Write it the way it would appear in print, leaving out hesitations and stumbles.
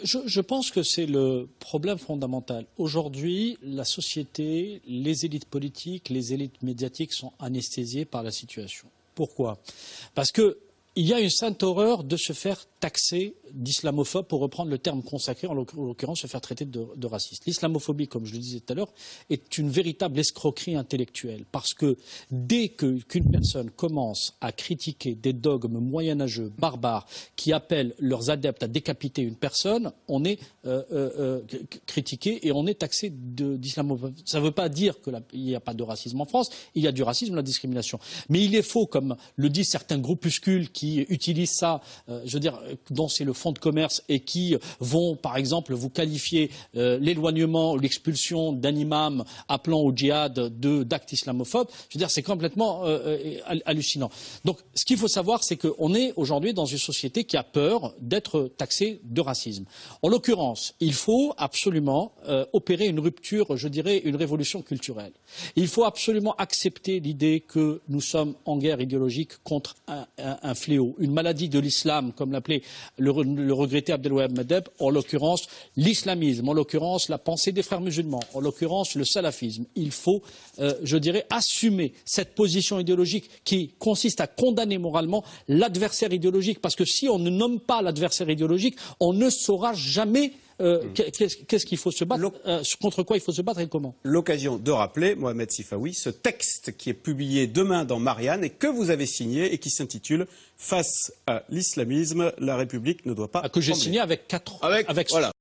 Je pense que c'est le problème fondamental. Aujourd'hui, la société, les élites politiques, les élites médiatiques sont anesthésiées par la situation. Pourquoi? Parce qu'il y a une sainte horreur de se faire taxer d'islamophobe, pour reprendre le terme consacré, en l'occurrence se faire traiter de raciste. L'islamophobie, comme je le disais tout à l'heure, est une véritable escroquerie intellectuelle, parce que dès qu'une personne commence à critiquer des dogmes moyenâgeux, barbares, qui appellent leurs adeptes à décapiter une personne, on est critiqué et on est taxé d'islamophobie. Ça ne veut pas dire qu'il n'y a pas de racisme en France, il y a du racisme, de la discrimination. Mais il est faux, comme le disent certains groupuscules qui utilisent ça, je veux dire, dont c'est le fonds de commerce et qui vont, par exemple, vous qualifier l'éloignement ou l'expulsion d'un imam appelant au djihad d'actes islamophobes. Je veux dire, c'est complètement hallucinant. Donc, ce qu'il faut savoir, c'est qu'on est aujourd'hui dans une société qui a peur d'être taxée de racisme. En l'occurrence, il faut absolument opérer une rupture, je dirais, une révolution culturelle. Il faut absolument accepter l'idée que nous sommes en guerre idéologique contre un fléau, une maladie de l'islam, comme l'appelait le regretté Abdelwahab Madeb, en l'occurrence l'islamisme, en l'occurrence la pensée des frères musulmans, en l'occurrence le salafisme. Il faut, je dirais, assumer cette position idéologique qui consiste à condamner moralement l'adversaire idéologique, parce que si on ne nomme pas l'adversaire idéologique, on ne saura jamais qu'est-ce qu'il faut se battre, contre quoi il faut se battre et comment. L'occasion de rappeler, Mohamed Sifawi, ce texte qui est publié demain dans Marianne et que vous avez signé et qui s'intitule « Face à l'islamisme, la République ne doit pas... » Que j'ai signé avec voilà.